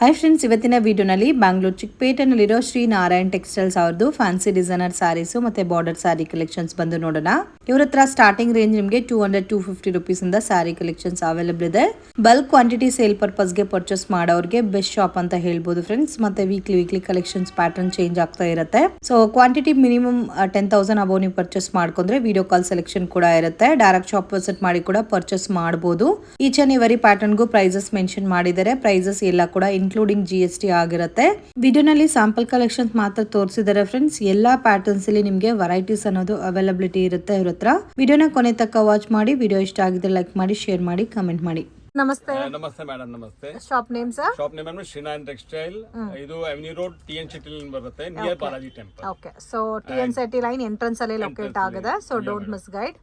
Hi friends, ಇವತ್ತಿನ ವಿಡಿಯೋನಲ್ಲಿ Bangalore ಚಿಕ್ಕಪೇಟೆನಲ್ಲಿರೋ Shri Narayan textiles ಅವ್ರದ್ದು ಫ್ಯಾನ್ಸಿ ಡಿಸೈನರ್ ಸ್ಯಾರೀಸು ಮತ್ತೆ ಬಾರ್ಡರ್ ಸ್ಯಾರಿ ಕಲೆಕ್ಷನ್ಸ್ ಬಂದು ನೋಡೋಣ. ಇವ್ರ ಹತ್ರ ಸ್ಟಾರ್ಟಿಂಗ್ ರೇಂಜ್ ನಿಮಗೆ 200-250 ರುಪೀಸ್ ಇಂದ ಸ್ಯಾರಿ ಕಲೆಕ್ಷನ್ಸ್ ಅವೈಲೇಬಲ್ ಇದೆ. ಬಲ್ಕ್ ಕ್ವಾಂಟಿಟಿ ಸೇಲ್ ಪರ್ಪಸ್ಗೆ ಪರ್ಚೇಸ್ ಮಾಡೋರಿಗೆ ಬೆಸ್ಟ್ ಶಾಪ್ ಅಂತ ಹೇಳ್ಬೋದು ಫ್ರೆಂಡ್ಸ್. ಮತ್ತೆ ವೀಕ್ಲಿ ಕಲೆಕ್ಷನ್ಸ್ ಪ್ಯಾಟರ್ನ್ ಚೇಂಜ್ ಆಗ್ತಾ ಇರುತ್ತೆ. ಸೊ ಕ್ವಾಂಟಿಟಿ ಮಿನಿಮಮ್ 10,000 ಅಬೌವ್ ನೀವು ಪರ್ಚೇಸ್ ಮಾಡ್ಕೊಂಡ್ರೆ ವಿಡಿಯೋ ಕಾಲ್ ಸೆಲೆಕ್ಷನ್ ಕೂಡ ಇರುತ್ತೆ. ಡೈರೆಕ್ಟ್ ಶಾಪ್ ವಿಸಿಟ್ ಮಾಡಿ ಕೂಡ ಪರ್ಚೇಸ್ ಮಾಡಬಹುದು. ಈಚ್ ಅಂಡ್ ಎವರಿ ಪ್ಯಾಟರ್ನ್ಗೂ ಪ್ರೈಸಸ್ ಮೆನ್ಷನ್ ಮಾಡಿದ್ದಾರೆ. ಪ್ರೈಸಸ್ ಎಲ್ಲ ಕೂಡ ಇನ್ಕ್ಲೂಡಿಂಗ್ GST ಆಗಿರುತ್ತೆ. ವಿಡಿಯೋನಲ್ಲಿ ಸ್ಯಾಂಪಲ್ ಕಲೆಕ್ಷನ್ಸ್ ಮಾತ್ರ ತೋರಿಸಿದ್ದಾರೆ ಫ್ರೆಂಡ್ಸ್. ಎಲ್ಲಾ ಪ್ಯಾಟರ್ನ್ಸ್ ಅಲ್ಲಿ ನಿಮಗೆ ವೆರೈಟೀಸ್ ಅನ್ನೋದು ಅವೈಲಬಿಲಿಟಿ ಇರುತ್ತೆ ಇವ್ರ ಹತ್ರ. ವಿಡಿಯೋನ ಕೊನೆ ತನಕ ವಾಚ್ ಮಾಡಿ. ವಿಡಿಯೋ ಇಷ್ಟ ಆಗಿದ್ರೆ ಲೈಕ್ ಮಾಡಿ, ಶೇರ್ ಮಾಡಿ, ಕಮೆಂಟ್ ಮಾಡಿ. ನಮಸ್ತೆ. ನಮಸ್ತೆ ಮೇಡಮ್. ನಮಸ್ತೆ. Shop name sir? Shop name ಅಂದ್ರೆ ಶ್ರೀ ನಾರಾಯಣ್ ಟೆಕ್ಸ್ಟೈಲ್. ಇದು ಅವೆನ್ಯೂ ರೋಡ್ TN City ಬರುತ್ತೆ, near Balaji temple. Okay, so TN City line entrance ಅಲ್ಲಿ ಲೊಕೇಟ್ ಆಗಿದೆ. So don't miss guide.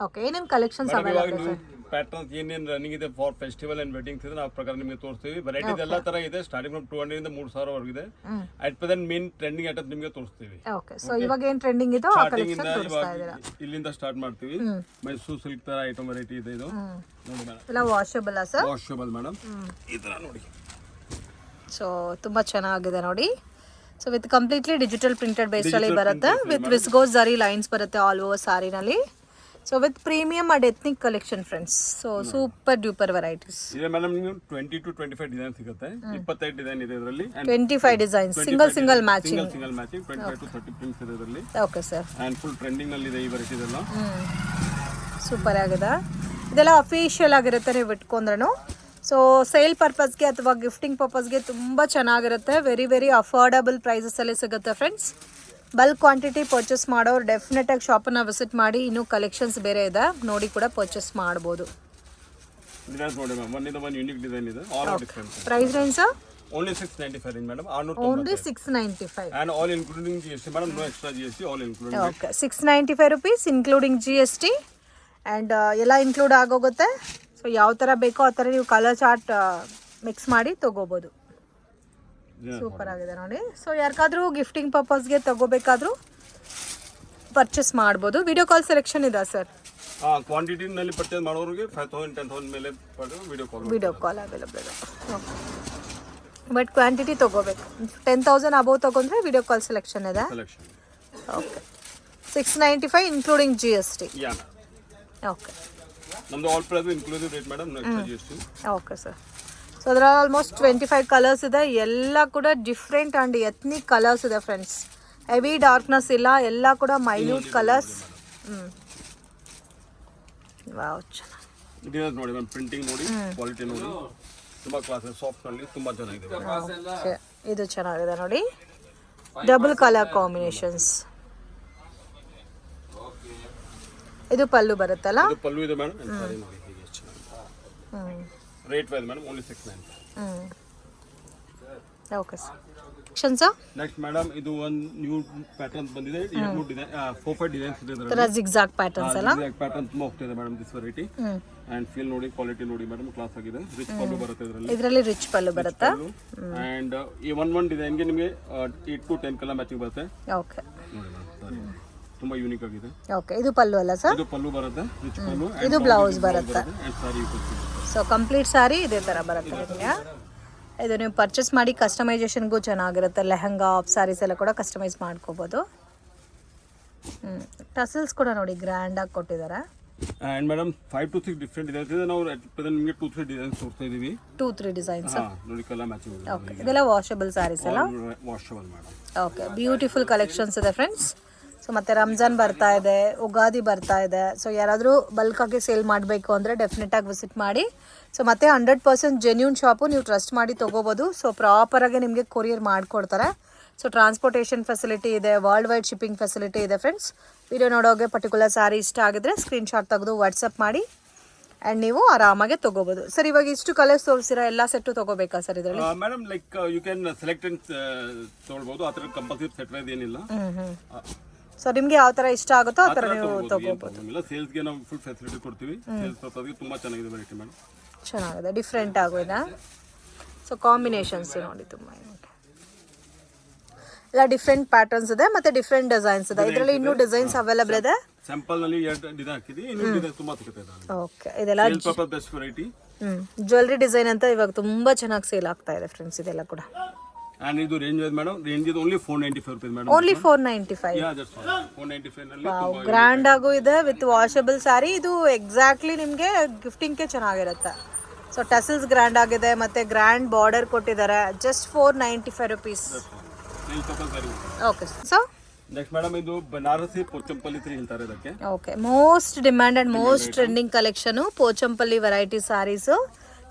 Okay, ಏನೇನ್ ಕಲೆಕ್ಷನ್ಸ್ ಅವೈಲಬಲ್ ಇದೆ ಸರ್? ಪ್ಯಾಟರ್ನ್ಸ್ ಏನೇನು ರನ್ನಿಂಗ್ ಇದೆ ಫಾರ್ ಫೆಸ್ಟಿವಲ್ ಅಂಡ್ ವೆಡ್ಡಿಂಗ್ಸ್ ಇದೆ, ನಾವು ಪ್ರಕಾರ ನಿಮಗೆ ತೋರಿಸ್ತೀವಿ. ವೆರೈಟೀಸ್ ಎಲ್ಲ ತರ ಇದೆ, ಸ್ಟಾರ್ಟಿಂಗ್ ಫ್ರಮ್ 200 ಇಂದ 3,000 ವರೆಗೂ ಇದೆ. At present main trending items ನಿಮಗೆ ತೋರಿಸ್ತೀವಿ. ಓಕೆ, ಸೊ ಇವಾಗ ಏನ್ ಟ್ರೆಂಡಿಂಗ್ ಇದೆ ಆ ಸ್ಟಾರ್ಟಿಂಗ್ ಕಲೆಕ್ಷನ್ ಇಂದ ತೋರಿಸ್ತಾ ಇದ್ದೀರಾ. ಇಲ್ಲಿಂದ ಸ್ಟಾರ್ಟ್ ಮಾಡ್ತೀವಿ. ಮೈಸೂರು ಸಿಲ್ಕ್ ತರ ಐಟಮ್ ವೆರೈಟಿ ಇದೆ. ಇದು ನೋಡಿ ಮೇಡಮ್, ಎಲ್ಲ ವಾಷಬಲ್ ಸರ್? Washable madam. ಈ ತರ ನೋಡಿ. ಸೊ ತುಂಬಾ ಚೆನ್ನಾಗಿದೆ ನೋಡಿ. So with completely digital printed base ಅಲ್ಲಿ ಬರುತ್ತೆ. ವಿತ್ ವಿಸ್ಗೋಸ್ ಜರಿ ಲೈನ್ಸ್ ಬರುತ್ತೆ ಆಲ್ ಓವರ್ ಸಾರಿನಲ್ಲಿ. So with premium and ethnic collection friends. So super duper varieties ಇದೆ ಮೇಡಮ್. ನಿಮಗೆ 20 to 25 ಡಿಸೈನ್ ಸಿಗುತ್ತೆ. 25 ಡಿಸೈನ್ ಇದೆ ಇದರಲ್ಲಿ. 25 designs single matching. 25 to 30 prints ಇದೆ ಇದರಲ್ಲಿ. Okay sir. And full trending ನಲ್ಲಿ ಇದೆ ಈ ವೆರೈಟೀಸ್ ಎಲ್ಲ. ಸೂಪರ್ ಆಗಿದೆ. ಇದೆಲ್ಲ ಅಫಿಷಿಯಲ್ ಆಗಿರುತ್ತೆ ನೀವು ಇಟ್ಕೊಂಡ್ರೂ. ಸೊ ಸೇಲ್ ಪರ್ಪಸ್ಗೆ ಅಥವಾ ಗಿಫ್ಟಿಂಗ್ ಪರ್ಪಸ್ಗೆ ತುಂಬ ಚೆನ್ನಾಗಿರುತ್ತೆ. ವೆರಿ ಅಫೋರ್ಡಬಲ್ ಪ್ರೈಸಸಲ್ಲಿ ಸಿಗುತ್ತೆ ಫ್ರೆಂಡ್ಸ್. ಬಲ್ಕ್ ಕ್ವಾಂಟಿಟಿ ಪರ್ಚೇಸ್ ಮಾಡೋರು ಡೆಫಿನೆಟ್ ಆಗಿ ಶಾಪನ್ನು ವಿಸಿಟ್ ಮಾಡಿ. ಇನ್ನೂ ಕಲೆಕ್ಷನ್ಸ್ ಬೇರೆ ಇದೆ, ನೋಡಿ ಕೂಡ ಪರ್ಚೇಸ್ ಮಾಡ್ಬೋದು. Price range Only 695 madam. Only 695. And all including GST madam, no extra GST, all including. Okay, 695 rupees including GST. And ಎಲ್ಲ ಇನ್ಕ್ಲೂಡ್ ಆಗೋಗುತ್ತೆ. ಸೊ ಯಾವ ಥರ ಬೇಕೋ ಆ ಥರ ನೀವು ಕಲರ್ ಚಾರ್ಟ್ ಮಿಕ್ಸ್ ಮಾಡಿ ತೊಗೋಬೋದು. ಸೂಪರ್ ಆಗಿದೆ ನೋಡಿ. ಸೊ ಯಾರಿಗಾದ್ರೂ ಗಿಫ್ಟಿಂಗ್ ಪರ್ಪಸ್ಗೆ ತಗೋಬೇಕಾದ್ರೂ ಪರ್ಚೇಸ್ ಮಾಡ್ಬೋದು. ವಿಡಿಯೋ ಕಾಲ್ ಸೆಲೆಕ್ಷನ್ ಇದೆ ಸರ್? ಕ್ವಾಂಟಿಟಿನಲ್ಲಿ ಪರ್ಚೇಸ್ ಮಾಡೋರಿಗೆ 5,000 10,000 ಮೇಲೆ ವಿಡಿಯೋ ಕಾಲ್ ಅವೈಲಬಲ್ ಇದೆ. ಬಟ್ ಕ್ವಾಂಟಿಟಿ ತೊಗೋಬೇಕು. 10,000 ಅಬೋವ್ ತೊಗೊಂಡ್ರೆ ವಿಡಿಯೋ ಕಾಲ್ ಸೆಲೆಕ್ಷನ್ ಇದೆ. Okay, 695 including GST. ಓಕೆ, ನಮ್ದು all price inclusive rate madam, no extra GST. Okay sir. So ಅದರಲ್ಲಿ ಆಲ್ಮೋಸ್ಟ್ 25 ಕಲರ್ಸ್ ಇದೆ. ಎಲ್ಲ ಕೂಡ ಡಿಫ್ರೆಂಟ್ ಆ್ಯಂಡ್ ಎಥ್ನಿಕ್ ಕಲರ್ಸ್ ಇದೆ ಫ್ರೆಂಡ್ಸ್. ಹೆವಿ ಡಾರ್ಕ್ನೆಸ್ ಇಲ್ಲ, ಎಲ್ಲ ಕೂಡ ಮೈನ್ಯೂಟ್ ಕಲರ್ಸ್. ವಾವ್, ಚೆನ್ನಾಗಿ ನೋಡಿ ಮ್ಯಾಮ್. ಪ್ರಿಂಟಿಂಗ್ ನೋಡಿ, ಕ್ವಾಲಿಟಿ ನೋಡಿ, ತುಂಬಾ ಕ್ಲಾಸ್ ಸಾಫ್ಟ್ ನಲ್ಲಿ ತುಂಬಾ ಚೆನ್ನಾಗಿದೆ. ಇದು ಚೆನ್ನಾಗಿದೆ ನೋಡಿ. Double colour combinations. ಇದು ಪಲ್ಲು ಬರುತ್ತಲ್ಲ? ಇದು ಪಲ್ಲು ಇದೆ ಮೇಡಮ್. ಸಾರಿ ನೋಡಿ ಹೀಗೆ ಚೆನ್ನಾಗಿದೆ. Rate wise madam only 690. Okay sir. Sir next madam, ಇದು ಒಂದು ನ್ಯೂ ಪ್ಯಾಟರ್ನ್ ಬಂದಿದೆ. 4-5 ಡಿಸೈನ್ಸ್ ಇದೆ ಇದರಲ್ಲಿ. ತರ ಜಿಗ್ಜಾಗ್ ಪ್ಯಾಟರ್ನ್ಸ್ ಅಲ್ಲ? ಜಿಗ್ಜಾಗ್ ಪ್ಯಾಟರ್ನ್ ತುಂಬಾ ಹೋಗ್ತಿದೆ madam this variety. And feel ನೋಡಿ, ಕ್ವಾಲಿಟಿ ನೋಡಿ ಮೇಡಮ್, ಕ್ಲಾಸ್ ಆಗಿದೆ. ರಿಚ್ ಪಲ್ಲು ಬರುತ್ತೆ ಇದರಲ್ಲಿ. ಇದರಲ್ಲಿ ರಿಚ್ ಪಲ್ಲು ಬರುತ್ತೆ. ಅಂಡ್ ಈ one ಡಿಸೈನ್ ಗೆ ನಿಮಗೆ 8 to 10 ಕಲರ್ ಮ್ಯಾಚಿಂಗ್ ಬರುತ್ತೆ. ಓಕೆ ನೋಡಿ ಮೇಡಮ್, ಸಾರಿ ತುಂಬಾ ಯೂನಿಕ್ ಆಗಿದೆ. ಓಕೆ, ಇದು ಪಲ್ಲು ಅಲ್ಲ ಸರ್? ಇದು ಪಲ್ಲು ಬರುತ್ತೆ, ರಿಚ್ ಪಲ್ಲು. ಇದು ಬ್ಲೌಸ್ ಬರುತ್ತೆ. ಅಂಡ್ ಸಾರಿ ಸೊ ಕಂಪ್ಲೀಟ್ ಸಾರಿ ಇದೇ ತರ ಬರುತ್ತೆ ನಿಮಗೆ. ಇದು ನೀವು ಪರ್ಚೇಸ್ ಮಾಡಿ ಕಸ್ಟಮೈಸೇಷನ್ಗೂ ಚೆನ್ನಾಗಿರುತ್ತೆ. ಲೆಹಂಗಾ, ಆಫ್ ಸ್ಯಾರೀಸ್ ಎಲ್ಲ ಕೂಡ ಕಸ್ಟಮೈಸ್ ಮಾಡ್ಕೋಬೋದು. ಟಸಲ್ಸ್ ಕೂಡ ನೋಡಿ ಗ್ರ್ಯಾಂಡ್ ಆಗಿ ಕೊಟ್ಟಿದ್ದಾರೆ. And madam 5 to 6 different designs ಇದೆ. ನಾವು ಪ್ರೆಸೆಂಟ್ ನಿಮಗೆ 2-3 ಡಿಸೈನ್ಸ್ ತೋರಿಸ್ತಾ ಇದೀವಿ. 2-3 ಡಿಸೈನ್ಸ್ ನೋಡಿ, ಕಲರ್ ಮ್ಯಾಚಿಂಗ್. ಓಕೆ, ಇದೆಲ್ಲ ವಾಷಬಲ್ ಸ್ಯಾರೀಸ್ ಅಲ್ಲ? Washable madam. Okay, beautiful collections ಇದೆ ಫ್ರೆಂಡ್ಸ್. ಸೊ ಮತ್ತೆ ರಂಜಾನ್ ಬರ್ತಾ ಇದೆ, ಉಗಾದಿ ಬರ್ತಾ ಇದೆ. ಸೊ ಯಾರಾದರೂ ಬಲ್ಕಾಗಿ ಸೇಲ್ ಮಾಡಬೇಕು ಅಂದರೆ ಡೆಫಿನೆಟ್ ಆಗಿ ವಿಸಿಟ್ ಮಾಡಿ. ಸೊ ಮತ್ತೆ 100% ಜೆನ್ಯೂನ್ ಶಾಪು, ನೀವು ಟ್ರಸ್ಟ್ ಮಾಡಿ ತೊಗೋಬೋದು. ಸೊ ಪ್ರಾಪರಾಗಿ ನಿಮಗೆ ಕೊರಿಯರ್ ಮಾಡಿಕೊಡ್ತಾರೆ. ಸೊ ಟ್ರಾನ್ಸ್ಪೋರ್ಟೇಷನ್ ಫೆಸಿಲಿಟಿ ಇದೆ, ವರ್ಲ್ಡ್ ವೈಡ್ ಶಿಪ್ಪಿಂಗ್ ಫೆಸಿಲಿಟಿ ಇದೆ ಫ್ರೆಂಡ್ಸ್. ವಿಡಿಯೋ ನೋಡೋಗೆ ಪರ್ಟಿಕ್ಯುಲರ್ ಸ್ಯಾರಿ ಇಷ್ಟ ಆಗಿದ್ರೆ ಸ್ಕ್ರೀನ್ಶಾಟ್ ತೆಗೆದು ವಾಟ್ಸಪ್ ಮಾಡಿ ಆ್ಯಂಡ್ ನೀವು ಆರಾಮಾಗಿ ತೊಗೋಬೋದು. ಸರ್ ಇವಾಗ ಇಷ್ಟು ಕಲರ್ಸ್ ತೋರಿಸಿರೋ ಎಲ್ಲ ಸೆಟ್ಟು ತೊಗೋಬೇಕಾ ಸರ್ ಇದರಲ್ಲಿ? Madam like you can select and ತೊಗೊಳ್ಬೋದು. ಆ ಥರ ಕಂಪಲ್ಸರಿ ಸೆಟ್ ವೈಸ್ ಏನಿಲ್ಲ. ಸೊ ನಿಮಗೆ ಯಾವ ಥರ ಇಷ್ಟ ಆಗುತ್ತೋ ಆ ಥರ ನೀವು ತೊಗೋಬೋದು. ಸೇಲ್ಸ್ಗೆ ನಾವು ಫುಲ್ ಫೆಸಿಲಿಟಿ ಕೊಡ್ತೀವಿ. ಸೇಲ್ಸ್ ಪರ್ಪಸ್ಗೆ ತುಂಬ ಚೆನ್ನಾಗಿದೆ ವೆರೈಟಿ ಮೇಡಮ್. ಚೆನ್ನಾಗಿದೆ, ಡಿಫ್ರೆಂಟ್ ಆಗೋಇದೆ. ಸೊ ಕಾಂಬಿನೇಷನ್ಸ್ ನೋಡಿ ತುಂಬ ಎಲ್ಲ ಡಿಫ್ರೆಂಟ್ ಪ್ಯಾಟರ್ನ್ಸ್ ಇದೆ ಮತ್ತೆ ಡಿಫ್ರೆಂಟ್ ಡಿಸೈನ್ಸ್ ಇದೆ. ಇದರಲ್ಲಿ ಇನ್ನೂ ಡಿಸೈನ್ಸ್ ಅವೈಲಬಲ್ ಇದೆ. ಸ್ಯಾಂಪಲ್ ನಲ್ಲಿ 2 ಡಿಸೈನ್ ಹಾಕಿದೀವಿ, ಇನ್ನೂ ಡಿಸೈನ್ ತುಂಬಾ ಸಿಗುತ್ತೆ. ಓಕೆ, ಇದೆಲ್ಲ sale purpose best variety. Jewellery design ಅಂತ ಇವಾಗ ತುಂಬಾ ಚೆನ್ನಾಗಿ ಸೇಲ್ ಆಗ್ತಾ ಇದೆ ಫ್ರೆಂಡ್ಸ್ ಇದೆಲ್ಲ ಕೂಡ. ಅಂಡ್ ಇದು ರೇಂಜ್ ಮೇಡಮ್, ರೇಂಜ್ ಇದು only 495 rupees madam. Only 495. Yeah that's 495 ನಲ್ಲಿ ವಾವ್, ಗ್ರ್ಯಾಂಡ್ ಆಗು ಇದೆ ವಿತ್ ವಾಷಬಲ್ ಸ್ಯಾರಿ. ಇದು ಎಕ್ಸಾಕ್ಟ್ಲಿ ನಿಮಗೆ ಗಿಫ್ಟಿಂಗ್ಗೆ ಚೆನ್ನಾಗಿರುತ್ತೆ. ಸೊ ಟಸಲ್ಸ್ ಗ್ರ್ಯಾಂಡ್ ಆಗಿದೆ ಮತ್ತೆ ಗ್ರ್ಯಾಂಡ್ ಬಾರ್ಡರ್ ಕೊಟ್ಟಿದ್ದಾರೆ. Just 495 rupees. Okay so next madam ಇದು ಬನಾರಸಿ ಪೋಚಂಪಲ್ಲಿ ತ್ರೀ ಹೇಳ್ತಾರೆ ಇದಕ್ಕೆ. Okay, most demanded most trending collection Pochampalli variety sarees.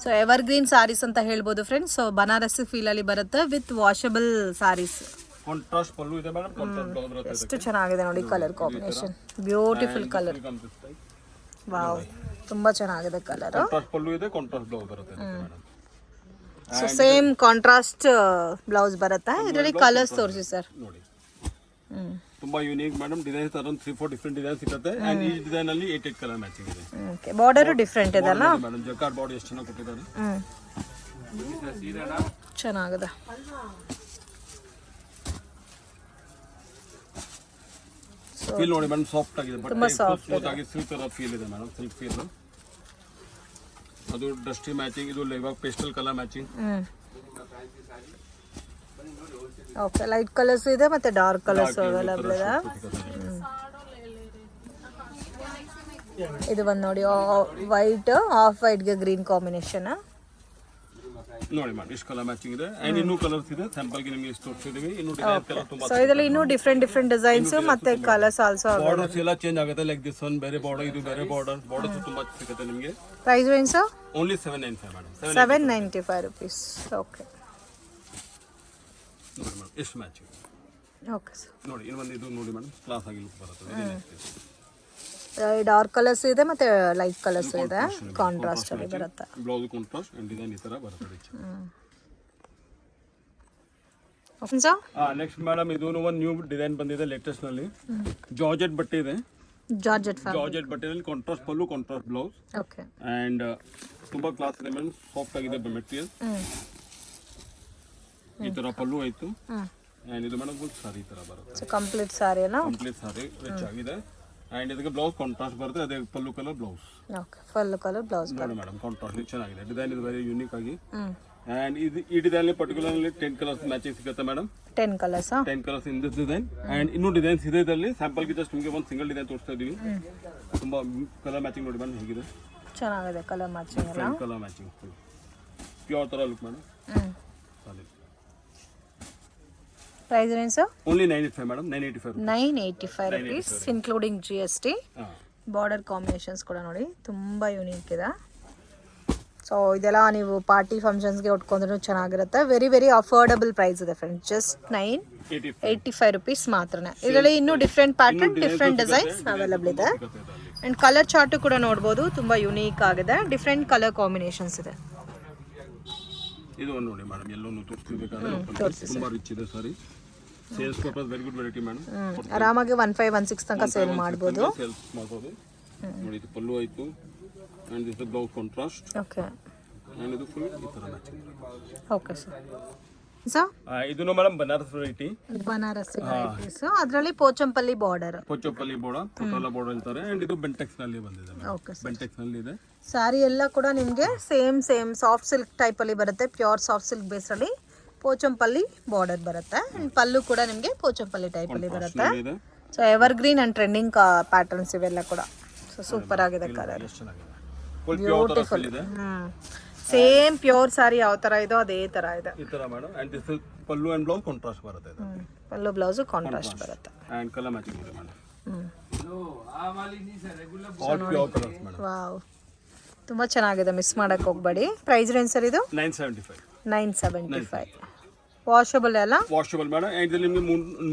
So evergreen sarees ಅಂತ ಹೇಳ್ಬೋದು ಫ್ರೆಂಡ್ಸ್. ಸೊ ಬನಾರಸಿ ಫೀಲ್ ಅಲ್ಲಿ ಬರುತ್ತೆ with washable sarees. Contrast pallu ಇದೆ ಮೇಡಮ್, ಕಾಂಟ್ರಾಸ್ಟ್ ಬ್ಲೌಸ್ ಬರುತ್ತೆ. ಎಷ್ಟು ಚೆನ್ನಾಗಿದೆ ನೋಡಿ colour combination, beautiful colour. Wow, ತುಂಬಾ ಚೆನ್ನಾಗಿದೆ ಕಲರ್. ಕಾಂಟ್ರಾಸ್ಟ್ ಪಲ್ಲು ಇದೆ, ಕಾಂಟ್ರಾಸ್ಟ್ ಬ್ಲೌಸ್ ಬರುತ್ತೆ madam. So same contrast blouse ಬರುತ್ತೆ. ಇದರಲ್ಲಿ ಕಲರ್ಸ್ ತೋರಿಸಿ ಸರ್. ನೋಡಿ ತುಂಬಾ unique madam. Designs around 3-4 different designs ಸಿಗುತ್ತೆ. ಅಂಡ್ ಈ ಡಿಸೈನ್ ಅಲ್ಲಿ 8 ಕಲರ್ ಮ್ಯಾಚಿಂಗ್ ಇದೆ. ಓಕೆ, ಬಾರ್ಡರ್ ಡಿಫರೆಂಟ್ ಇದೆ ಅಲ್ಲ ಮೇಡಮ್. ಜಕಾರ್ಡ್ ಬಾರ್ಡರ್ ಎಷ್ಟು ಚೆನ್ನಾಗಿ ಕೊಟ್ಟಿದ್ದಾರೆ. ಚೆನ್ನಾಗಿದೆ. ಫೀಲ್ ನೋಡಿ ಮೇಡಮ್, ಸಾಫ್ಟ್ ಆಗಿದೆ. ಬಟ್ ಸ್ಮೂತ್ ಆಗಿ ಸಿಲ್ಕ್ ತರ ಫೀಲ್ ಇದೆ ಮೇಡಮ್. Silk feel. ಅದು ಡಸ್ಟಿ ಮ್ಯಾಚಿಂಗ್, ಇದು ಇವಾಗ pastel colour matching. Okay, light colours ಇದೆ ಮತ್ತೆ ಡಾರ್ಕ್ ಕಲರ್ಸ್ ಅವೈಲಬಲ್ ಇದೆ. ಇದು ಬಂದು ನೋಡಿ ವೈಟ್, ಆಫ್ ವೈಟ್ಗೆ ಗ್ರೀನ್ ಕಾಂಬಿನೇಷನ್. ನೋಡಿ ಮೇಡಮ್, ಇಷ್ಟು ಕಲರ್ ಮ್ಯಾಚಿಂಗ್ ಇದೆ. ಅಂಡ್ ಇನ್ನೂ ಕಲರ್ಸ್ ಇದೆ. ಸ್ಯಾಂಪಲ್ ಗೆ ನಿಮಗೆ ಇಷ್ಟು ತೋರಿಸಿದೀವಿ. ಇನ್ನೂ ಡಿಸೈನ್ ಕಲರ್ ತುಂಬಾ. ಸೊ ಇದರಲ್ಲಿ ಇನ್ನೂ ಡಿಫರೆಂಟ್ ಡಿಸೈನ್ಸ್ ಮತ್ತೆ ಕಲರ್ಸ್ ಆಲ್ಸೋ. ಬಾರ್ಡರ್ಸ್ ಎಲ್ಲ ಚೇಂಜ್ ಆಗುತ್ತೆ. ಲೈಕ್ ದಿಸ್ ಒನ್ ಬೇರೆ ಬಾರ್ಡರ್, ಇದು ಬೇರೆ ಬಾರ್ಡರ್. ಬಾರ್ಡರ್ಸ್ ತುಂಬಾ ಸಿಗುತ್ತೆ ನಿಮಗೆ. Price range only 795 madam. 795 rupees. ಓಕೆ ನೋಡಿ ಮೇಡಮ್, ಎಷ್ಟು ಮ್ಯಾಚಿಂಗ್. Okay sir. ನೋಡಿ ಇನ್ನೊಂದು ಇದು ನೋಡಿ ಮೇಡಮ್, ಕ್ಲಾಸ್ ಆಗಿ ಲುಕ್ ಬರುತ್ತೆ. ಡಾರ್ಕ್ ಕಲರ್ಸ್ ಇದೆ ಮತ್ತೆ ಲೈಟ್ ಕಲರ್ಸ್ ಇದೆ. ಕಾಂಟ್ರಾಸ್ಟ್ ಅಲ್ಲಿ ಬರುತ್ತೆ. ಬ್ಲೌಸ್ ಕಾಂಟ್ರಾಸ್ಟ್ ಅಂಡ್ ಡಿಸೈನ್ ಈ ತರ ಬರುತ್ತೆ. Okay sir. ನೆಕ್ಸ್ಟ್ ಮೇಡಮ್, ಇದು ಒಂದು ನ್ಯೂ ಡಿಸೈನ್ ಬಂದಿದೆ ಲೇಟೆಸ್ಟ್ ನಲ್ಲಿ. ಜಾರ್ಜೆಟ್ ಬಟ್ಟೆ ಇದೆ. ಜಾರ್ಜೆಟ್ ಜಾರ್ಜೆಟ್ ಬಟ್ಟೆನಲ್ಲಿ contrast pallu, contrast blouse. Okay. And ತುಂಬಾ ಕ್ಲಾಸ್ ಇದೆ ಮೇಡಮ್. ಸಾಫ್ಟ್ ಆಗಿದೆ ಮೆಟೀರಿಯಲ್. ಈ ತರ ಪಲ್ಲು ಆಯ್ತು. ಅಂಡ್ ಇದು ಮೇಡಮ್ ಫುಲ್ ಸಾರಿ ತರ ಬರುತ್ತೆ. ಸೊ ಕಂಪ್ಲೀಟ್ ಸಾರಿ ಅಲ್ಲ. ಕಂಪ್ಲೀಟ್ ಸಾರಿ ರಿಚ್ ಆಗಿದೆ. ಅಂಡ್ ಇದಕ್ಕೆ ಬ್ಲೌಸ್ ಕಾಂಟ್ರಾಸ್ಟ್ ಬರುತ್ತೆ. ಅದೇ ಪಲ್ಲು ಕಲರ್ ಬ್ಲೌಸ್. ಓಕೆ, ಪಲ್ಲು ಕಲರ್ ಬ್ಲೌಸ್ ನೋಡಿ ಮೇಡಮ್, ಕಾಂಟ್ರಾಸ್ಟ್ ಚೆನ್ನಾಗಿದೆ. ಡಿಸೈನ್ ಇದು ವೆರಿ ಯೂನಿಕ್ ಆಗಿ. ಅಂಡ್ ಇದು ಈ ಡಿಸೈನ್ ಪರ್ಟಿಕ್ಯುಲರ್ಲಿ 10 ಕಲರ್ಸ್ ಮ್ಯಾಚಿಂಗ್ ಸಿಗುತ್ತೆ madam. 10 colours. 10 colours in this design. And ಇನ್ನೂ ಡಿಸೈನ್ಸ್ ಇದೆ ಇದರಲ್ಲಿ. ಸ್ಯಾಂಪಲ್ ಗೆ ಜಸ್ಟ್ ನಿಮಗೆ ಒಂದು ಸಿಂಗಲ್ ಡಿಸೈನ್ ತೋರಿಸ್ತಾ ಇದೀವಿ. ತುಂಬಾ ಕಲರ್ ಮ್ಯಾಚಿಂಗ್ ನೋಡಿ ಮೇಡಮ್ ಹೇಗಿದೆ. ಚೆನ್ನಾಗಿದೆ ಕಲರ್ ಮ್ಯಾಚಿಂಗ್ ಎಲ್ಲ. ಕಲರ್ ಮ್ಯಾಚಿಂಗ್ ಪ್ಯೂರ್ ತರ look madam. Price range only 985 madam. 985 rupees including GST. Border combinations ಕೂಡ ನೋಡಿ ತುಂಬಾ ಯೂನಿಕ್ ಇದೆ. ಸೊ ಇದೆಲ್ಲ ನೀವು ಪಾರ್ಟಿ ಫಂಕ್ಷನ್ಸ್ಗೆ ಉಟ್ಕೊಂಡ್ರೂ ಚೆನ್ನಾಗಿರುತ್ತೆ. ವೆರಿ ವೆರಿ ಅಫೋರ್ಡಬಲ್ ಪ್ರೈಸ್ ಇದೆ ಫ್ರೆಂಡ್ಸ್. ಜಸ್ಟ್ 985 rupees ಮಾತ್ರನೇ. ಇದರಲ್ಲಿ ಇನ್ನೂ different pattern, different designs available ಇದೆ. ಅಂಡ್ ಕಲರ್ ಚಾರ್ಟು ಕೂಡ ನೋಡ್ಬೋದು, ತುಂಬಾ ಯೂನಿಕ್ ಆಗಿದೆ. ಡಿಫ್ರೆಂಟ್ ಕಲರ್ ಕಾಂಬಿನೇಷನ್ಸ್ ಇದೆ. ಇದು ಒಂದು ನೋಡಿ ಮೇಡಮ್, ಎಲ್ಲೋನು ತೋರಿಸ್ತಿರ್ಬೇಕಾದ್ರೆ ತುಂಬಾ ರಿಚ್ ಇದೆ sari. Sales purpose very good variety madam. ಆರಾಮಾಗಿ 1516 ತನಕ ಸೇಲ್ ಮಾಡ್ಬೋದು. ಸೇಲ್ಸ್ ಮಾಡ್ಬೋದು. ನೋಡಿ ಇದು ಪಲ್ಲು ಆಯ್ತು. And this blouse contrast. Okay. And ಇದು ಫುಲ್ ಈ ತರ ಮ್ಯಾಚಿಂಗ್. Okay sir. ಸರ್ ಇದನ್ನು madam Banaras variety. Banarasi varieties. ಅದರಲ್ಲಿ Pochampally border. Pochampally border, patola border ಹೇಳ್ತಾರೆ. ಅಂಡ್ ಇದು ಬೆಂಟೆಕ್ಸ್ ನಲ್ಲಿ ಬಂದಿದೆ. Okay sir. ಬೆಂಟೆಕ್ಸ್ ನಲ್ಲಿ ಇದೆ. ಸ್ಯಾರಿ ಎಲ್ಲ ಕೂಡ ನಿಮಗೆ ಸೇಮ್ ಸಾಫ್ಟ್ ಸಿಲ್ಕ್ ಟೈಪ್ ಅಲ್ಲಿ ಬರುತ್ತೆ. ಪ್ಯೂರ್ ಸಾಫ್ಟ್ ಸಿಲ್ಕ್ ಬೇಸ್ ಅಲ್ಲಿ ಪೋಚಂಪಲ್ಲಿ ಬಾರ್ಡರ್ ಬರುತ್ತೆ. ಅಂಡ್ ಪಲ್ಲು ಕೂಡ ನಿಮಗೆ ಪೋಚಂಪಲ್ಲಿ ಟೈಪ್ ಅಲ್ಲಿ ಬರುತ್ತೆ. So ever green and trending patterns ಇವೆಲ್ಲ ಕೂಡ. ಸೊ ಸೂಪರ್ ಆಗಿದೆ ಕಲರ್. ಬ್ಯೂಟಿಫುಲ್. ಸೇಮ್ ಪ್ಯೂರ್ ಸಾರಿ ಯಾವ ತರ ಇದೋ ಅದೇ ತರ ಇದೆ. ಈ ತರ madam. And this pallu and blouse contrast ಬರುತ್ತೆ. ಪಲ್ಲು ಬ್ಲೌಸ್ ಕಾಂಟ್ರಾಸ್ಟ್ ಬರುತ್ತೆ. ಅಂಡ್ ಕಲರ್ ಮ್ಯಾಚಿಂಗ್ ಇದೆ madam. All pure colours madam. Wow, ತುಂಬಾ ಚೆನ್ನಾಗಿದೆ, ಮಿಸ್ ಮಾಡಕ್ ಹೋಗ್ಬೇಡಿ. ಪ್ರೈಸ್ ರೇಂಜ್ ಸರ್ ಇದು 975. ವಾಷಬಲ್ ಅಲ್ಲ. Washable madam. ಇದರಲ್ಲಿ ನಿಮಗೆ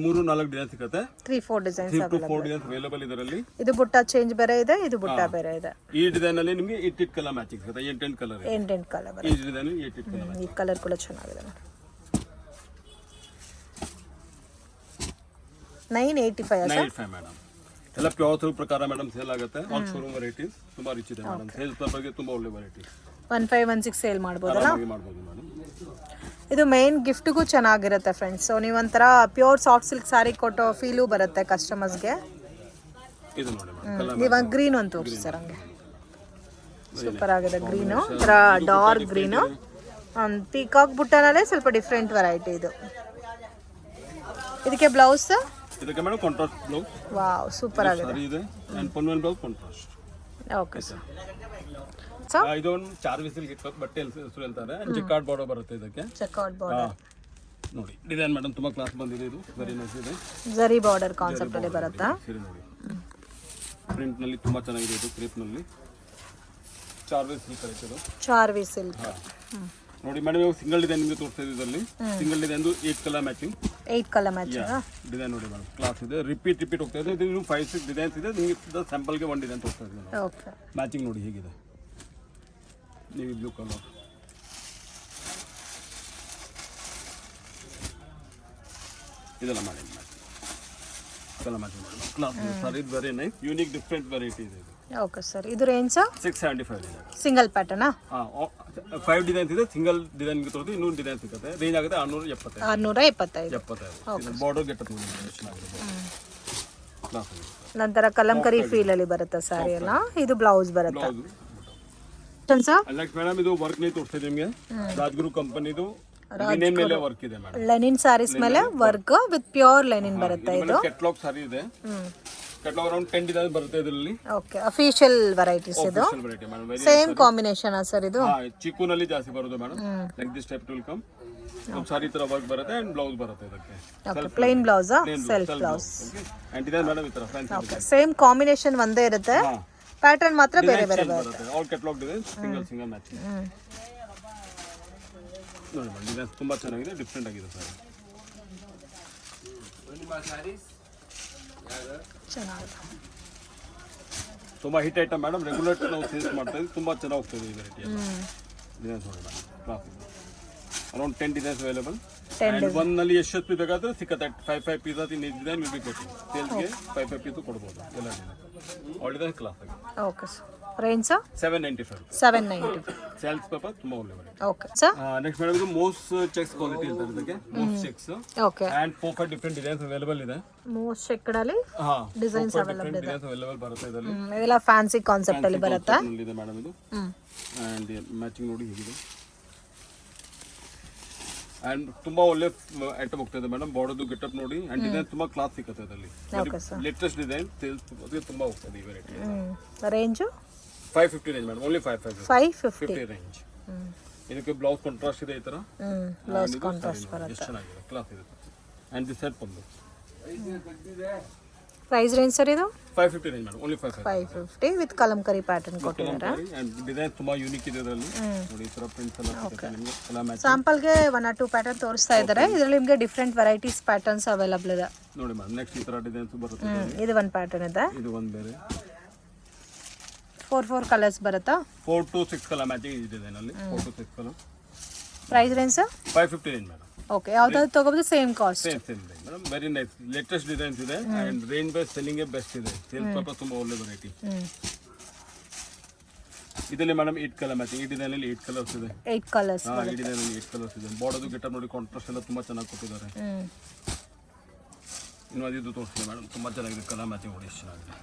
3-4 ಡಿಸೈನ್ ಸಿಗುತ್ತೆ. 3-4 ಡಿಸೈನ್ಸ್ 3-4 ಡಿಸೈನ್ಸ್ ಅವೈಲೇಬಲ್ ಇದರಲ್ಲಿ. ಇದು ಬುಟ್ಟ ಚೇಂಜ್ ಬೇರೆ ಇದೆ, ಇದು ಬುಟ್ಟ ಬೇರೆ ಇದೆ. ಈ ಡಿಸೈನ್ ಅಲ್ಲಿ ನಿಮಗೆ 8 ಕಲರ್ ಮ್ಯಾಚಿಂಗ್ ಸಿಗುತ್ತೆ. 8 ಕಲರ್. 8 ಕಲರ್ ಈ ಡಿಸೈನ್ ಅಲ್ಲಿ 8 ಕಲರ್. ಈ ಕಲರ್ ಕೂಡ ಚೆನ್ನಾಗಿದೆ. 985 ಮೇಡಮ್. ಎಲ್ಲ ಪ್ಯೂರ್ ಸಿಲ್ಕ್ ಪ್ರಕಾರ ಮೇಡಮ್ ಸೇಲ್ ಆಗುತ್ತೆ. ಆಲ್ ಶೋರೂಮ್ ವೆರೈಟೀಸ್ ತುಂಬಾ ರಿಚ್ ಇದೆ ಮೇಡಮ್. ಸೇಲ್ಸ್ ಬಗ್ಗೆ ತುಂಬಾ ಒಳ್ಳೆ ವೆರೈಟಿ. 1516 ಸೇಲ್ ಮಾಡ್ಬೋದಲ್ಲ. ಮಾಡ್ಬೋದು ಮೇಡಮ್. ಇದು ಮೇನ್ ಗಿಫ್ಟ್ಗೂ ಚೆನ್ನಾಗಿರುತ್ತೆ ಫ್ರೆಂಡ್ಸ್. ಸೊ ನೀವೊಂಥರ ಪ್ಯೂರ್ ಸಾಫ್ಟ್ ಸಿಲ್ಕ್ ಸ್ಯಾರಿ ಕೊಟ್ಟೋ ಫೀಲು ಬರುತ್ತೆ ಕಸ್ಟಮರ್ಸ್ಗೆ. ಇದು ನೋಡಿ ಮೇಡಮ್. ಇವಾಗ ಗ್ರೀನ್ ಒಂದು ತೋರಿಸಿ ಸರ್ ಹಂಗೆ. ಸೂಪರ್ ಆಗಿದೆ ಗ್ರೀನು ಥರ ಡಾರ್ಕ್ ಗ್ರೀನು ಪೀಕಾಕ್ ಬುಟ್ಟನಲ್ಲೇ ಸ್ವಲ್ಪ ಡಿಫ್ರೆಂಟ್ ವೆರೈಟಿ ಇದು. ಇದಕ್ಕೆ ಬ್ಲೌಸ್ ಇದಕ್ಕೆ madam contrast blouse. Wow super ಆಗಿದೆ. ಸಾರಿ ಇದೆ ಅಂಡ್ ಪನ್ವನ್ ಬ್ಲೌಸ್ ಕಾಂಟ್ರಾಸ್ಟ್. Okay sir. ಇದು ಒಂದು 4 ವಿಸಿಲ್ ಬಟ್ಟೆ ಹೆಸರು ಹೇಳ್ತಾರೆ. ಜಿಕಾರ್ಡ್ ಬಾರ್ಡರ್ ಬರುತ್ತೆ ಇದಕ್ಕೆ. ಚೆಕ್ಔಟ್ ಬಾರ್ಡರ್ ನೋಡಿ ಡಿಸೈನ್ ಮೇಡಮ್ ತುಂಬಾ ಕ್ಲಾಸ್ ಬಂದಿದೆ. ಇದು ವೆರಿ ನೈಸ್ ಇದೆ. ಜರಿ ಬಾರ್ಡರ್ ಕಾನ್ಸೆಪ್ಟ್ ಅಲ್ಲಿ ಬರುತ್ತಾ? ಸರಿ ನೋಡಿ ಪ್ರಿಂಟ್ ನಲ್ಲಿ ತುಂಬಾ ಚೆನ್ನಾಗಿದೆ. ಇದು ಕ್ರೇಪ್ ನಲ್ಲಿ 4 ವಿಸಿಲ್ ಕರೆಕ್ಟ್ ಇದು. 4 ವಿಸಿಲ್ ನೋಡಿ ಮೇಡಮ್ ಇವಾಗ ಸಿಂಗಲ್ ಡಿಸೈನ್ ನಿಮಗೆ ತೋರಿಸ್ತಾ ಇದರಲ್ಲಿ. Single design 8 colour matching. 8 colour matching design ನೋಡಿ ಮೇಡಮ್ ಕ್ಲಾಸ್ ಇದೆ. ರಿಪೀಟ್ ಹೋಗ್ತಾ ಇದೆ. ಇದು 5-6 ಡಿಸೈನ್ಸ್ ಇದೆ. ನಿಮಗೆ ಸ್ಯಾಂಪಲ್ ಗೆ 1 ಡಿಸೈನ್ ತೋರಿಸ್ತಾ ಇದ್ದೀನಿ. ಓಕೆ ಮ್ಯಾಚಿಂಗ್ ನೋಡಿ ಹೇಗಿದೆ. ನೀವು ಬ್ಲೂ ಕಲರ್ ಇದೆಲ್ಲ ಮಾಡಿ ಕಲರ್ ಮ್ಯಾಚಿಂಗ್ ಮಾಡಿ ಕ್ಲಾಸ್ ಇದೆ ಸರ್. ಇದು very nice unique different variety ಇದೆ. Okay sir. ಇದು ರೇಂಜ್ 675 ಇದೆ. ಸಿಂಗಲ್ ಪ್ಯಾಟರ್ನಾ? 5 ಡಿಸೈನ್ಸ್ ಇದೆ. ಸಿಂಗಲ್ ಡಿಸೈನ್ ತೋರಿಸಿ ಇನ್ನೊಂದು ಡಿಸೈನ್ ಸಿಗುತ್ತೆ. ರೇಂಜ್ ಆಗುತ್ತೆ 675. 675 ಬಾರ್ಡರ್ ಗೆಟಪ್ ನೋಡಿ ಕ್ಲಾಸ್ ಇದೆ. ನಂತರ ಕಲಂಕರಿ ಫೀಲ್ ಅಲ್ಲಿ ಬರುತ್ತೆ ಸಾರಿ ಎಲ್ಲ. ಇದು ಬ್ಲೌಸ್ ಬರುತ್ತೆ ಸರ್. ನೆಕ್ಸ್ಟ್ ಮೇಡಮ್ ಇದು ವರ್ಕ್ ನೇ ತೋರಿಸ್ತಿದೆ ನಿಮಗೆ. ರಾಜ್ಗುರು ಕಂಪನಿದು ಲಿನೆನ್ ಮೇಲೆ ವರ್ಕ್ ಇದೆ ಮೇಡಮ್. ಲೆನಿನ್ ಸಾರೀಸ್ ಮೇಲೆ ವರ್ಕ್ ವಿತ್ ಪ್ಯೂರ್ ಲೆನಿನ್ ಬರುತ್ತೆ ಇದು. ಕೆಟಲಾಗ್ ಸಾರಿ ಇದೆ. ಕೆಟಲಾಗ್ ಅರೌಂಡ್ 10 ಡಿಸೈನ್ ಬರುತ್ತೆ ಇದರಲ್ಲಿ. ಓಕೆ ಅಫಿಷಿಯಲ್ ವೆರೈಟೀಸ್ ಇದು. ಸೇಮ್ ಕಾಂಬಿನೇಷನ್ ಸರ್ ಇದು? ಚಿಕ್ಕು ನಲ್ಲಿ ಜಾಸ್ತಿ ಬರುತ್ತೆ madam. Like this type will come. ಒಂದು ಸಾರಿ ತರ ವರ್ಕ್ ಬರುತ್ತೆ ಅಂಡ್ ಬ್ಲೌಸ್ ಬರುತ್ತೆ ಇದಕ್ಕೆ. Okay plain blouse self blouse. And design madam ಈ ತರ ಫ್ಯಾನ್ಸಿ. ಓಕೆ ಸೇಮ್ ಕಾಂಬಿನೇಷನ್ ಒಂದೇ ಇರುತ್ತೆ. ಪ್ಯಾಟರ್ನ್ ಮಾತ್ರ ಬೇರೆ ಬೇರೆ ಬರುತ್ತೆ. All catalogue design single matching. ನೋಡಿ ಮೇಡಮ್ ಡಿಸೈನ್ ತುಂಬಾ ಚೆನ್ನಾಗಿದೆ. ಡಿಫ್ರೆಂಟ್ ಆಗಿದೆ ಸರ್. ಚೆನ್ನಾಗಿದೆ. ತುಂಬಾ ಹಿಟ್ ಐಟಮ್ ಮೇಡಮ್. ರೆಗ್ಯುಲರ್ ನಾವು ಸೇಲ್ಸ್ ಮಾಡ್ತಾ ಇದ್ದೀವಿ. ತುಂಬಾ ಚೆನ್ನಾಗಿ ಹೋಗ್ತದೆ ಈ ವೆರೈಟಿ. ಡಿಸೈನ್ಸ್ ನೋಡಿ madam. Around 10 designs available. And one ನಲ್ಲಿ ಎಷ್ಟು ಪೀಸ್ ಬೇಕಾದ್ರೆ ಸಿಕ್ಕತ್ತೆ. 5 pieces in each design will be getting. ಸೇಲ್ಸ್ಗೆ 5 ಪೀಸ್ ಕೊಡ್ಬೋದು ಎಲ್ಲ ಡಿಸೈನ್. ಆಲ್ ಡಿಸೈನ್ ಕ್ಲಾಸ್ ಆಗಿದೆ. Okay sir. Range 795. 795 sales paper ತುಂಬಾ ಒಳ್ಳೆ variety. Okay sir. Next madam ಇದು ಮೋಸ್ ಚೆಕ್ಸ್ ಕ್ವಾಲಿಟಿ ಅಂತ ಇದಕ್ಕೆ. ಮೋಸ್ cheques okay and 4-5 different designs available ಇದೆ. ಮೋಸ್ಟ್ ಚೆಕ್ಡ್ ಅಲ್ಲಿ ಡಿಸೈನ್ಸ್ ಅವೈಲೇಬಲ್ ಇದೆ. ಡಿಸೈನ್ಸ್ ಅವೈಲೇಬಲ್ ಬರುತ್ತೆ ಇದರಲ್ಲಿ. ಇದೆಲ್ಲ ಫ್ಯಾನ್ಸಿ ಕಾನ್ಸೆಪ್ಟ್ ಅಲ್ಲಿ ಬರುತ್ತೆ. ಇದೆ ಮೇಡಮ್ ಇದು. ಅಂಡ್ ಮ್ಯಾಚಿಂಗ್ ನೋಡಿ ಹೇಗಿದೆ. ಅಂಡ್ ತುಂಬಾ ಒಳ್ಳೆ ಐಟಮ್ ಹೋಗ್ತಾ ಇದೆ ಮೇಡಮ್. ಬಾರ್ಡರ್ದು ಗೆಟಪ್ ನೋಡಿ ಅಂಡ್ ಡಿಸೈನ್ ತುಂಬಾ ಕ್ಲಾಸ್ ಸಿಗುತ್ತೆ ಅದರಲ್ಲಿ. ಲೇಟೆಸ್ಟ್ ಡಿಸೈನ್ ಸೇಲ್ಸ್ ತುಂಬಾ ಹೋಗ್ತದೆ ಈ variety. Range 550 range madam. Only 550 range. ಇದಕ್ಕೆ ಬ್ಲೌಸ್ ಕಾಂಟ್ರಾಸ್ಟ್ ಇದೆ ಈ ತರ. ಬ್ಲೌಸ್ ಕಾಂಟ್ರಾಸ್ಟ್ ಬರುತ್ತೆ. ಎಷ್ಟು ಚೆನ್ನಾಗಿದೆ ಕ್ಲಾಸ್ ಇದೆ. ಅಂಡ್ ದಿಸ್ ಸೆಟ್ ಬಂದು ಪ್ರೈಸ್ ರೇಂಜ್ ಸರ್ ಇದು 550 range madam. Only 550 with Kalamkari pattern ಕೊಟ್ಟಿದ್ದಾರೆ. ಅಂಡ್ ಡಿಸೈನ್ ತುಂಬಾ ಯೂನಿಕ್ ಇದೆ ಇದರಲ್ಲಿ. ನೋಡಿ ಈ ತರ ಪ್ರಿಂಟ್ಸ್ ಎಲ್ಲ ಸಿಗುತ್ತೆ ನಿಮಗೆ. ಕಲರ್ ಮ್ಯಾಚ್ ಸ್ಯಾಂಪಲ್ ಗೆ 1 or 2 ಪ್ಯಾಟರ್ನ್ ತೋರಿಸ್ತಾ ಇದ್ದಾರೆ. ಇದರಲ್ಲಿ ನಿಮಗೆ ಡಿಫರೆಂಟ್ ವೆರೈಟೀಸ್ ಪ್ಯಾಟರ್ನ್ಸ್ ಅವೈಲೇಬಲ್ ಇದೆ. ನೋಡಿ ಮೇಡಮ್ ನೆಕ್ಸ್ಟ್ ಈ ತರ ಡಿಸೈನ್ಸ್ ಬರುತ್ತೆ. ಇದು ಒಂದು ಪ್ಯಾಟರ್ನ್ ಇದೆ. ಇದು ಒಂದು ಬೇರೆ 4 ಕಲರ್ಸ್ ಬರುತ್ತಾ? 4 to 6 ಕಲರ್ ಮ್ಯಾಚಿಂಗ್ ಇದೆ ಡಿಸೈನ್ ಅಲ್ಲಿ. 4 to 6 colour. Price range 550 range madam. Okay ಯಾವ್ದಾದ್ರು ತಗೋಬಹುದು same cost. Same madam. Very nice latest designs ಇದೆ and range base selling best ಇದೆ. ಸೇಲ್ಸ್ ಪರ್ಪಸ್ ತುಂಬಾ ಒಳ್ಳೆ ವೆರೈಟಿ. ಇದರಲ್ಲಿ ಮೇಡಮ್ 8 ಕಲರ್ ಮ್ಯಾಚಿಂಗ್. ಈ ಡಿಸೈನ್ ಅಲ್ಲಿ 8 ಕಲರ್ಸ್ ಇದೆ. 8 ಕಲರ್ಸ್. ಈ ಡಿಸೈನ್ ಅಲ್ಲಿ 8 ಕಲರ್ಸ್ ಇದೆ. ಬಾರ್ಡರ್ ಗೆಟಪ್ ನೋಡಿ ಕಾಂಟ್ರಾಸ್ಟ್ ಎಲ್ಲ ತುಂಬಾ ಚೆನ್ನಾಗಿ ಕೊಟ್ಟಿದ್ದಾರೆ. ಇನ್ನು ಅದು ತೋರಿಸ್ತೀನಿ ಮೇಡಮ್. ತುಂಬಾ ಚೆನ್ನಾಗಿದೆ ಕಲರ್ ಮ್ಯಾಚಿಂಗ್ ನೋಡಿ ಎಷ್ಟು ಚೆನ್ನಾಗಿದೆ.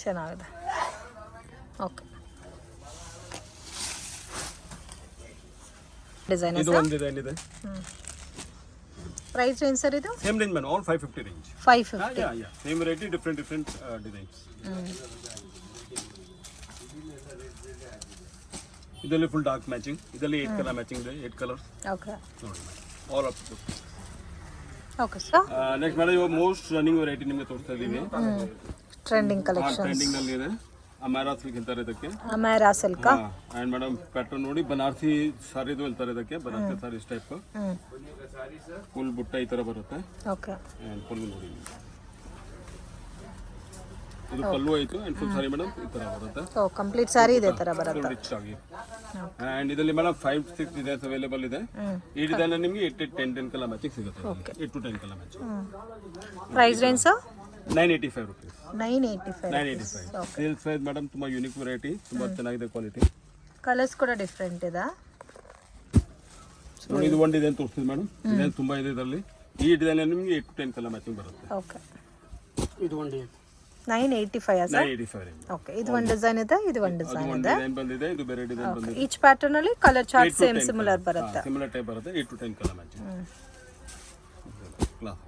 ಚೆನ್ನಾಗಿದೆ. ಓಕೆ ಡಿಸೈನ್ ಇದು ಒಂದು ಡಿಸೈನ್ ಇದೆ. ಪ್ರೈಸ್ ರೇಂಜ್ ಸರ್ ಇದು? Same range madam. All 550 range. 550. ಯಾ ಸೇಮ್ ವೆರೈಟಿ ಡಿಫರೆಂಟ್ ಡಿಸೈನ್ಸ್. ಇದರಲ್ಲಿ ಫುಲ್ ಡಾರ್ಕ್ ಮ್ಯಾಚಿಂಗ್. ಇದರಲ್ಲಿ 8 ಕಲರ್ ಮ್ಯಾಚಿಂಗ್ ಇದೆ. 8 ಕಲರ್ಸ್. ಓಕೆ ನೋಡಿ all up. Okay sir. Next madam ಇವಾಗ ಮೋಸ್ಟ್ ರನ್ನಿಂಗ್ ವೆರೈಟಿ ನಿಮಗೆ ತೋರಿಸ್ತಾ ಇದ್ದೀವಿ. Trending collections. ಟ್ರೆಂಡಿಂಗ್ ನಲ್ಲಿ ಇದೆ. ಅಮೇರಾ ಸಿಲ್ಕ್ ಅಂತಾರೆ ಇದಕ್ಕೆ. ಅಮೇರಾ ಸಿಲ್ಕ್. ಅಂಡ್ ಮೇಡಮ್ ಪ್ಯಾಟರ್ನ್ ನೋಡಿ ಬನಾರಸಿ ಸಾರಿದು ಹೇಳ್ತಾರೆ ಇದಕ್ಕೆ. ಬನಾರಸಿ ಸಾರಿ ಟೈಪ್ ಫುಲ್ ಬುಟ್ಟ ಈ ತರ ಬರುತ್ತೆ. ಓಕೆ ಅಂಡ್ ಫುಲ್ ನೋಡಿ ಇದು ಪಲ್ಲು ಆಯ್ತು. ಅಂಡ್ ಫುಲ್ ಸಾರಿ ಮೇಡಮ್ ಈ ತರ ಬರುತ್ತೆ. ಸೊ ಕಂಪ್ಲೀಟ್ ಸಾರಿ ಇದೇ ತರ ಬರುತ್ತೆ. ರಿಚ್ ಆಗಿ. ಅಂಡ್ ಇದರಲ್ಲಿ ಮೇಡಮ್ 5-6 ಡಿಸೈನ್ಸ್ ಅವೈಲೇಬಲ್ ಇದೆ. ಈ ಡಿಸೈನ್ ನಿಮಗೆ 8-10 ಕಲರ್ ಮ್ಯಾಚಿಂಗ್ ಸಿಗುತ್ತೆ. 8 to 10 colour matching. Price range 985 rupees. 985. Sales price madam. ತುಂಬಾ ಯೂನಿಕ್ ವೆರೈಟಿ. ತುಂಬಾ ಚೆನ್ನಾಗಿದೆ ಕ್ವಾಲಿಟಿ. ಕಲರ್ಸ್ ಕೂಡ ಡಿಫ್ರೆಂಟ್ ಇದೆ. ನೋಡಿ ಇದು ಒಂದು ಡಿಸೈನ್ ತೋರಿಸ್ತೀವಿ ಮೇಡಮ್. ಡಿಸೈನ್ ತುಂಬಾ ಇದೆ ಇದರಲ್ಲಿ. ಈ ಡಿಸೈನ್ ನಿಮಗೆ 8 to 10 ಕಲರ್ ಮ್ಯಾಚಿಂಗ್ ಬರುತ್ತೆ. ಓಕೆ, ಇದು ಒಂದು 985 ಸರ್. 985 range. ಓಕೆ, ಇದು ಒಂದು ಡಿಸೈನ್ ಇದೆ, ಇದು ಒಂದು ಡಿಸೈನ್ ಒಂದು ಇದೆ. ಡಿಸೈನ್ ಬಂದಿದೆ, ಇದು ಬೇರೆ ಡಿಸೈನ್ ಬಂದಿದೆ. ಈಚ್ ಪ್ಯಾಟರ್ನ್ ಅಲ್ಲಿ ಕಲರ್ ಚಾರ್ಟ್ ಸೇಮ್ ಸಿಮಿಲರ್ ಬರುತ್ತೆ. ಸಿಮಿಲರ್ ಟೈಪ್ ಬರುತ್ತೆ. 8 to 10 ಕಲರ್ ಮ್ಯಾಚಿಂಗ್. ಕ್ಲಾಸ್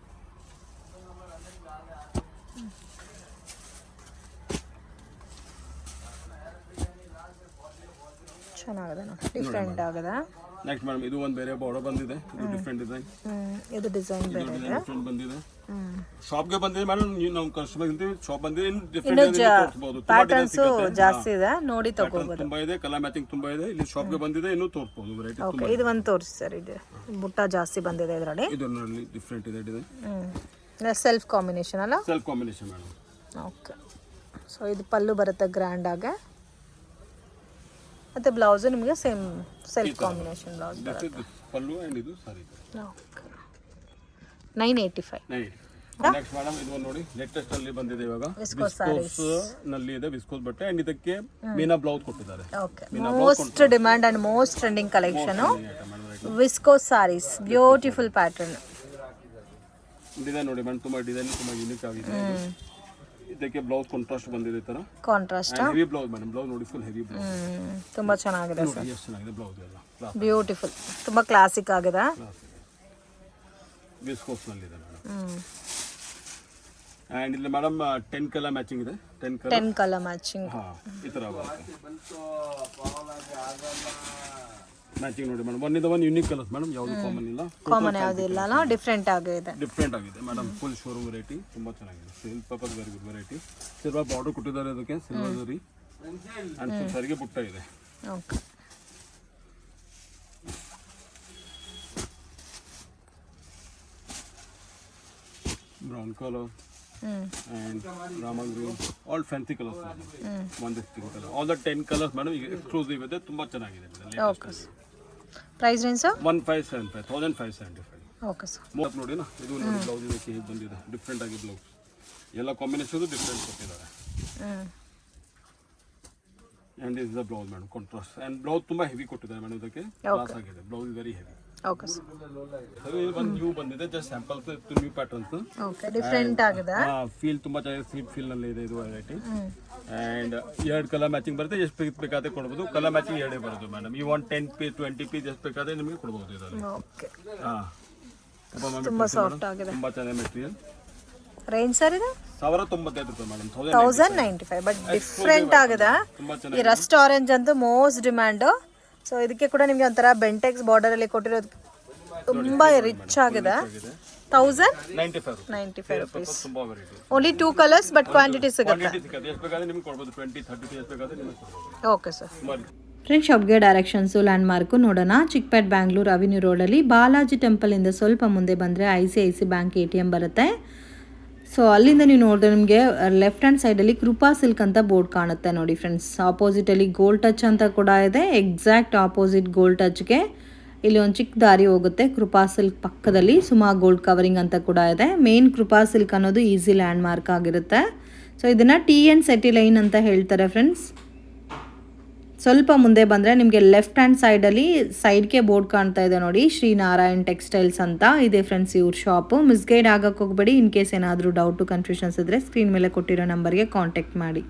ಚೆನ್ನಾಗಿದೆ ನೋಡಿ, ಡಿಫ್ರೆಂಟ್ ಆಗಿದೆ. ನೆಕ್ಸ್ಟ್ ಮೇಡಮ್ ಇದು ಒಂದು ಬೇರೆ ಬಾರ್ಡರ್ ಬಂದಿದೆ. ಇದು ಡಿಫ್ರೆಂಟ್ ಡಿಸೈನ್. ಇದು ಡಿಸೈನ್ ಬೇರೆ ಇದೆ. ಡಿಫ್ರೆಂಟ್ ಬಂದಿದೆ. ಶಾಪ್ಗೆ ಬಂದಿದೆ ಮೇಡಮ್. ನೀವು ನಾವು ಕಸ್ಟಮರ್ ಇರ್ತೀವಿ, ಶಾಪ್ ಬಂದಿದೆ. ಇನ್ನು ಇನ್ನು ಡಿಫ್ರೆಂಟ್ ತೋರಿಸಬಹುದು. ಪ್ಯಾಟರ್ನ್ಸ್ ಜಾಸ್ತಿ ಇದೆ, ನೋಡಿ ತಗೋಬಹುದು. ತುಂಬಾ ಇದೆ, ಕಲರ್ ಮ್ಯಾಚಿಂಗ್ ತುಂಬಾ ಇದೆ. ಇಲ್ಲಿ ಶಾಪ್ಗೆ ಬಂದಿದೆ, ಇನ್ನು ತೋರಿಸಬಹುದು ವೆರೈಟಿ. ಓಕೆ, ಇದು ಒಂದು ತೋರಿಸಿ ಸರ್. ಇದು ಬುಟ್ಟ ಜಾಸ್ತಿ ಬಂದಿದೆ ಇದರಲ್ಲಿ. ಇದರಲ್ಲಿ ಡಿಫ್ರೆಂಟ್ ಇದೆ ಡಿಸೈನ್. ಸೆಲ್ಫ್ ಕಾಂಬಿನೇಷನ್ ಅಲ್ಲ? Self combination madam. Okay, so ಇದು ಪಲ್ಲು ಬರುತ್ತೆ ಗ್ರ್ಯಾಂಡ್ ಆಗಿ, ಮತ್ತೆ ಬ್ಲೌಸ್ ನಿಮಗೆ ಸೇಮ್ ಸೆಲ್ಫ್ ಕಾಂಬಿನೇಷನ್ ಬ್ಲೌಸ್ ಬರುತ್ತೆ. ಪಲ್ಲು ಅಂಡ್ ಇದು ಸಾರಿ. ಓಕೆ, 985. ನೆಕ್ಸ್ಟ್ ಮೇಡಮ್ ಇದು ನೋಡಿ ಲೇಟೆಸ್ಟ್ ಅಲ್ಲಿ ಬಂದಿದೆ ಇವಾಗ. ವಿಸ್ಕೋಸ್ ವಿಸ್ಕೋಸ್ ನಲ್ಲಿ ಇದೆ, ವಿಸ್ಕೋಸ್ ಬಟ್ಟೆ ಅಂಡ್ ಇದಕ್ಕೆ ಮೀನಾ ಬ್ಲೌಸ್ ಕೊಟ್ಟಿದ್ದಾರೆ. Okay, most demand and most trending collection viscose saris. Beautiful pattern design ನೋಡಿ ಮೇಡಮ್, ತುಂಬಾ ಡಿಸೈನ್ ತುಂಬಾ ಯೂನಿಕ್ ಆಗಿದೆ. ಇದಕ್ಕೆ ಬ್ಲೌಸ್ ಕಾಂಟ್ರಾಸ್ಟ್ ಬಂದಿದೆ ತರ. Contrast heavy blouse madam. Blouse ನೋಡಿ ಫುಲ್ ಹೆವಿ ಬ್ಲೌಸ್. ತುಂಬಾ ಚೆನ್ನಾಗಿದೆ ಸರ್. ಎಷ್ಟು ಚೆನ್ನಾಗಿದೆ ಬ್ಲೌಸ್ ಎಲ್ಲ. ಬ್ಯೂಟಿಫುಲ್, ತುಂಬಾ ಕ್ಲಾಸಿಕ್ ಆಗಿದೆ. ವಿಸ್ಕೋಸ್ ನಲ್ಲಿ ಇದೆ ಮೇಡಮ್. ಅಂಡ್ ಇಲ್ಲಿ ಮೇಡಮ್ 10 ಕಲರ್ ಮ್ಯಾಚಿಂಗ್ ಇದೆ. 10 ಕಲರ್ ಮ್ಯಾಚಿಂಗ್. ಹಾ, ಈ ತರ ಬರುತ್ತೆ ಮ್ಯಾಚಿಂಗ್ ನೋಡಿ madam. One unique colours madam, ಯಾವುದು ಕಾಮನ್ ಇಲ್ಲ. ಕಾಮನ್ ಯಾವುದು ಇಲ್ಲ ಅಲ್ಲ, ಡಿಫ್ರೆಂಟ್ ಆಗಿದೆ. ಡಿಫ್ರೆಂಟ್ ಆಗಿದೆ ಮೇಡಮ್. ಫುಲ್ ಶೋರೂಮ್ ವೆರೈಟಿ, ತುಂಬಾ ಚೆನ್ನಾಗಿದೆ. Sale purpose very good variety. Silver border ಕೊಟ್ಟಿದ್ದಾರೆ ಅದಕ್ಕೆ, ಸಿಲ್ವರ್ ಜರಿ ಅಂಡ್ ಫುಲ್ ಸರಿಗೆ ಬುಟ್ಟ ಇದೆ. Okay, brown colour and Rama green, all fancy colors madam. One distinct color. All the 10 colors madam exclusive ಇದೆ, ತುಂಬಾ ಚೆನ್ನಾಗಿದೆ. Okay, price range sir? 1575, 1575. Okay sir. ಮೋಪ್ ನೋಡಿ ನಾ, ಇದು ನೋಡಿ ಬ್ಲೌಸ್ ಇದಕ್ಕೆ ಹೇಗೆ ಬಂದಿದೆ, ಡಿಫ್ರೆಂಟ್ ಆಗಿ ಬ್ಲೌಸ್ ಎಲ್ಲ ಕಾಂಬಿನೇಷನ್ ಡಿಫ್ರೆಂಟ್ ಕೊಟ್ಟಿದ್ದಾರೆ. And is the blouse madam, contrast. And blouse ತುಂಬಾ ಹೆವಿ ಕೊಟ್ಟಿದ್ದಾರೆ ಮೇಡಮ್. ಇದಕ್ಕೆ ಕ್ಲಾಸ್ ಆಗಿದೆ. Blouse very heavy. Okay sir. ಒಂದು ನ್ಯೂ ಬಂದಿದೆ, just samples new patterns. Okay, different ಆಗಿದೆ. ಫೀಲ್ ತುಂಬಾ ಚೆನ್ನಾಗಿದೆ. ಸ್ವೀಟ್ ಫೀಲ್ ನಲ್ಲಿ ಇದೆ ಇದು ವೆರೈಟಿ. ಅಂಡ್ 2 ಕಲರ್ ಮ್ಯಾಚಿಂಗ್ ಬರುತ್ತೆ. ಎಷ್ಟು ಪೀಸ್ ಬೇಕಾದ್ರೆ ಕೊಡಬಹುದು. ಕಲರ್ ಮ್ಯಾಚಿಂಗ್ 2 ಬರುತ್ತೆ ಮೇಡಮ್. ಈ 10 ಪೀಸ್ 20 ಪೀಸ್ ಎಷ್ಟು ಬೇಕಾದ್ರೆ ನಿಮಗೆ ಕೊಡಬಹುದು ಇದರಲ್ಲಿ. ಓಕೆ, ಹಾ, ತುಂಬಾ ಸಾಫ್ಟ್ ಆಗಿದೆ. ತುಂಬಾ ಚೆನ್ನಾಗಿದೆ ಮೆಟೀರಿಯಲ್. ರೇಂಜ್ ಸರ್ ಇದು? 1095 ರೂಪಾಯಿ ಮೇಡಮ್. 1095. ಬಟ್ ಡಿಫ್ರೆಂಟ್ ಆಗಿದೆ. ಈ ರಸ್ಟ್ ಆರೆಂಜ್ ಅಂತೂ ಮೋಸ್ಟ್ ಡಿಮ್ಯಾಂಡ್. ಸೊ ಇದಕ್ಕೆ ಕೂಡ ನಿಮಗೆ ಒಂಥರ ಬೆಂಟೆಕ್ಸ್ ಬಾರ್ಡರ್ ಅಲ್ಲಿ ಕೊಟ್ಟಿರೋದು ತುಂಬಾ ರಿಚ್ ಆಗಿದೆ. 1095 rupees. ತುಂಬಾ variety. Only 2 colours but quantity ಸಿಗುತ್ತೆ. ಎಷ್ಟು ಬೇಕಾದ್ರೆ ನಿಮಗೆ ಕೊಡಬಹುದು. 20-30 ಪೀಸ್ ಬೇಕಾದ್ರೆ ನಿಮಗೆ ಕೊಡಬಹುದು. Okay sir. ಫ್ರೆಂಡ್ಸ್, ಶಾಪ್ಗೆ ಡೈರೆಕ್ಷನ್ಸು ಲ್ಯಾಂಡ್ಮಾರ್ಕು ನೋಡೋಣ. ಚಿಕ್ಪೇಟ್ ಬ್ಯಾಂಗ್ಳೂರ್ ಅವೆನ್ಯೂ ರೋಡಲ್ಲಿ ಬಾಲಾಜಿ ಟೆಂಪಲಿಂದ ಸ್ವಲ್ಪ ಮುಂದೆ ಬಂದರೆ ICICI ಬ್ಯಾಂಕ್ ATM ಬರುತ್ತೆ. ಸೊ ಅಲ್ಲಿಂದ ನೀವು ನೋಡಿದ್ರೆ ನಿಮಗೆ ಲೆಫ್ಟ್ ಹ್ಯಾಂಡ್ ಸೈಡಲ್ಲಿ ಕೃಪಾ ಸಿಲ್ಕ್ ಅಂತ ಬೋರ್ಡ್ ಕಾಣುತ್ತೆ ನೋಡಿ ಫ್ರೆಂಡ್ಸ್. ಆಪೋಸಿಟಲ್ಲಿ ಗೋಲ್ಡ್ ಟಚ್ ಅಂತ ಕೂಡ ಇದೆ. ಎಕ್ಸಾಕ್ಟ್ ಆಪೋಸಿಟ್ ಗೋಲ್ಡ್ ಟಚ್ಗೆ ಇಲ್ಲಿ ಒಂದು ಚಿಕ್ಕ ದಾರಿ ಹೋಗುತ್ತೆ. ಕೃಪಾ ಸಿಲ್ಕ್ ಪಕ್ಕದಲ್ಲಿ ಸುಮಾ ಗೋಲ್ಡ್ ಕವರಿಂಗ್ ಅಂತ ಕೂಡ ಇದೆ. ಮೇನ್ ಕೃಪಾ ಸಿಲ್ಕ್ ಅನ್ನೋದು ಈಸಿ ಲ್ಯಾಂಡ್ ಮಾರ್ಕ್ ಆಗಿರುತ್ತೆ. ಸೊ ಇದನ್ನು TN ಸೆಟಿ ಲೈನ್ ಅಂತ ಹೇಳ್ತಾರೆ ಫ್ರೆಂಡ್ಸ್. ಸ್ವಲ್ಪ ಮುಂದೆ ಬಂದರೆ ನಿಮಗೆ ಲೆಫ್ಟ್ ಹ್ಯಾಂಡ್ ಸೈಡಲ್ಲಿ ಸೈಡ್ಗೆ ಬೋರ್ಡ್ ಕಾಣ್ತಾ ಇದೆ ನೋಡಿ, ಶ್ರೀ ನಾರಾಯಣ್ ಟೆಕ್ಸ್ಟೈಲ್ಸ್ ಅಂತ ಇದೆ ಫ್ರೆಂಡ್ಸ್ ಇವ್ರ ಶಾಪು. ಮಿಸ್ಗೈಡ್ ಆಗೋಕ್ಕೆ ಹೋಗಬೇಡಿ. ಇನ್ ಕೇಸ್ ಏನಾದರೂ ಡೌಟು ಕನ್ಫ್ಯೂಷನ್ಸ್ ಇದ್ದರೆ ಸ್ಕ್ರೀನ್ ಮೇಲೆ ಕೊಟ್ಟಿರೋ ನಂಬರ್ಗೆ ಕಾಂಟ್ಯಾಕ್ಟ್ ಮಾಡಿ.